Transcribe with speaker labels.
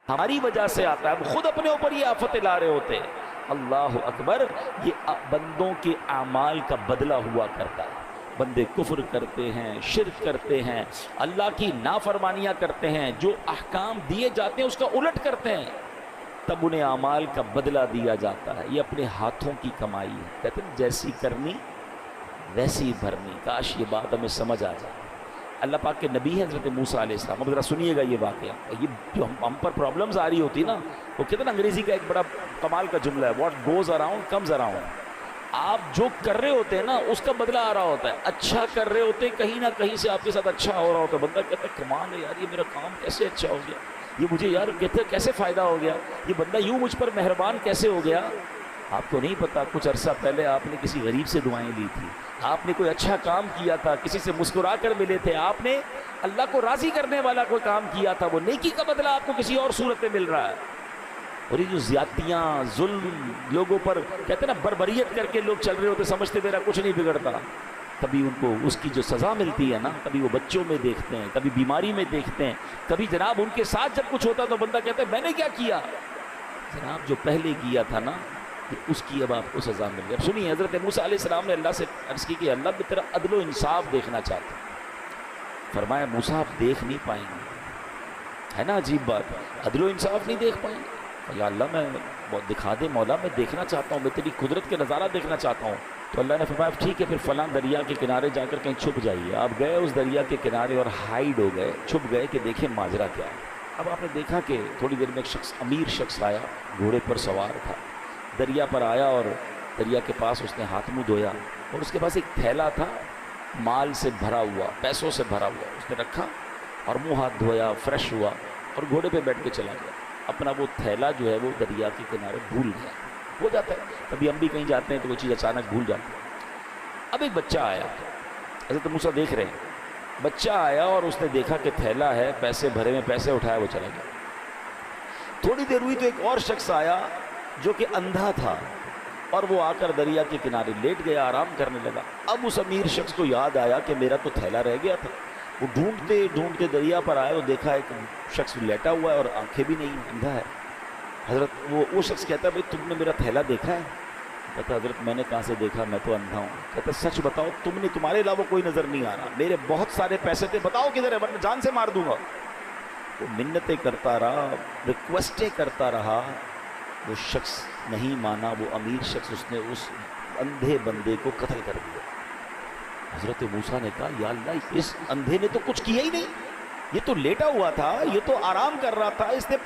Speaker 1: ہماری وجہ سے آتا ہے، ہم خود اپنے اوپر یہ آفتیں لا رہے ہوتے ہیں۔ اللہ اکبر، یہ بندوں کے اعمال کا بدلہ ہوا کرتا ہے۔ بندے کفر کرتے ہیں، شرک کرتے ہیں، اللہ کی نافرمانیاں کرتے ہیں، جو احکام دیے جاتے ہیں اس کا الٹ کرتے ہیں، تب انہیں اعمال کا بدلہ دیا جاتا ہے۔ یہ اپنے ہاتھوں کی کمائی ہے، کہتے ہیں جیسی کرنی ویسی بھرنی۔ کاش یہ بات ہمیں سمجھ آ جائے۔ اللہ پاک کے نبی ہے حضرت موسیٰ علیہ السلام، اب ذرا سنیے گا یہ واقعہ، یہ جو ہم پر پرابلمز آ رہی ہوتی نا، وہ کہتے ہیں نا انگریزی کا ایک بڑا کمال کا جملہ ہے، what goes around comes around. آپ جو کر رہے ہوتے ہیں نا اس کا بدلہ آ رہا ہوتا ہے۔ اچھا کر رہے ہوتے ہیں، کہیں نہ کہیں سے آپ کے ساتھ اچھا ہو رہا ہوتا ہے، بندہ کہتا ہے کمال ہے یار، یہ میرا کام کیسے اچھا ہو گیا، یہ مجھے یار کہتے کیسے فائدہ ہو گیا، یہ بندہ یوں مجھ پر مہربان کیسے ہو گیا۔ آپ کو نہیں پتا کچھ عرصہ پہلے آپ نے کسی غریب سے دعائیں لی تھی، آپ نے کوئی اچھا کام کیا تھا، کسی سے مسکرا کر ملے تھے، آپ نے اللہ کو راضی کرنے والا کوئی کام کیا تھا، وہ نیکی کا بدلہ آپ کو کسی اور صورت میں مل رہا ہے۔ اور یہ جو زیادتیاں، ظلم، لوگوں پر کہتے ہیں نا بربریت کر کے لوگ چل رہے ہوتے، سمجھتے میرا کچھ نہیں بگڑتا، کبھی ان کو اس کی جو سزا ملتی ہے نا، کبھی وہ بچوں میں دیکھتے ہیں، کبھی بیماری میں دیکھتے ہیں، کبھی جناب ان کے ساتھ جب کچھ ہوتا تو بندہ کہتا ہے میں نے کیا کیا، جناب جو پہلے کیا تھا نا اس کی اب آپ کو سزا مل گئی۔ اب سنیے، حضرت موسیٰ علیہ السلام نے اللہ سے عرض کی کہ اللہ میں تیرا عدل و انصاف دیکھنا چاہتا ہوں۔ فرمایا موسیٰ آپ دیکھ نہیں پائیں گے، ہے نا عجیب بات، عدل و انصاف نہیں دیکھ پائیں گے۔ یا اللہ میں دکھا دے مولا، میں دیکھنا چاہتا ہوں، میں تیری قدرت کے نظارہ دیکھنا چاہتا ہوں۔ تو اللہ نے فرمایا ٹھیک ہے، پھر فلاں دریا کے کنارے جا کر کہیں چھپ جائیے۔ آپ گئے اس دریا کے کنارے اور ہائیڈ ہو گئے، چھپ گئے کہ دیکھیں ماجرا کیا ہے۔ اب آپ نے دیکھا کہ تھوڑی دیر میں ایک شخص، امیر شخص آیا، گھوڑے پر سوار تھا، دریا پر آیا اور دریا کے پاس اس نے ہاتھ منہ دھویا، اور اس کے پاس ایک تھیلا تھا مال سے بھرا ہوا، پیسوں سے بھرا ہوا، اس نے رکھا اور منہ ہاتھ دھویا، فریش ہوا اور گھوڑے پہ بیٹھ کے چلا گیا۔ اپنا وہ تھیلا جو ہے وہ دریا کے کنارے بھول گیا۔ ہو جاتا ہے کبھی، ہم بھی کہیں جاتے ہیں تو وہ چیز اچانک بھول جاتے ہیں۔ اب ایک بچہ آیا، حضرت موسیٰ دیکھ رہے ہیں، بچہ آیا اور اس نے دیکھا کہ تھیلا ہے، پیسے بھرے میں، پیسے اٹھایا، وہ چلا گیا۔ تھوڑی دیر ہوئی تو ایک اور شخص آیا جو کہ اندھا تھا، اور وہ آ کر دریا کے کنارے لیٹ گیا، آرام کرنے لگا۔ اب اس امیر شخص کو یاد آیا کہ میرا تو تھیلا رہ گیا تھا۔ وہ ڈھونڈتے ڈھونڈتے دریا پر آئے، وہ دیکھا ایک شخص لیٹا ہوا ہے اور آنکھیں بھی نہیں، اندھا ہے۔ حضرت وہ شخص کہتا ہے بھائی تم نے میرا تھیلا دیکھا ہے؟ کہتا حضرت میں نے کہاں سے دیکھا، میں تو اندھا ہوں۔ کہتا سچ بتاؤ، تمہارے علاوہ کوئی نظر نہیں آ رہا، میرے بہت سارے پیسے تھے، بتاؤ کدھر ہے ورنہ جان سے مار دوں گا۔ وہ منتیں کرتا رہا، ریکویسٹیں کرتا رہا، وہ شخص نہیں مانا، وہ امیر شخص، اس نے اس اندھے بندے کو قتل کر دیا۔ حضرت موسیٰ نے کہا یا اللہ، اس اندھے نے تو کچھ کیا ہی نہیں، یہ تو لیٹا ہوا تھا، یہ تو آرام کر رہا تھا، اس نے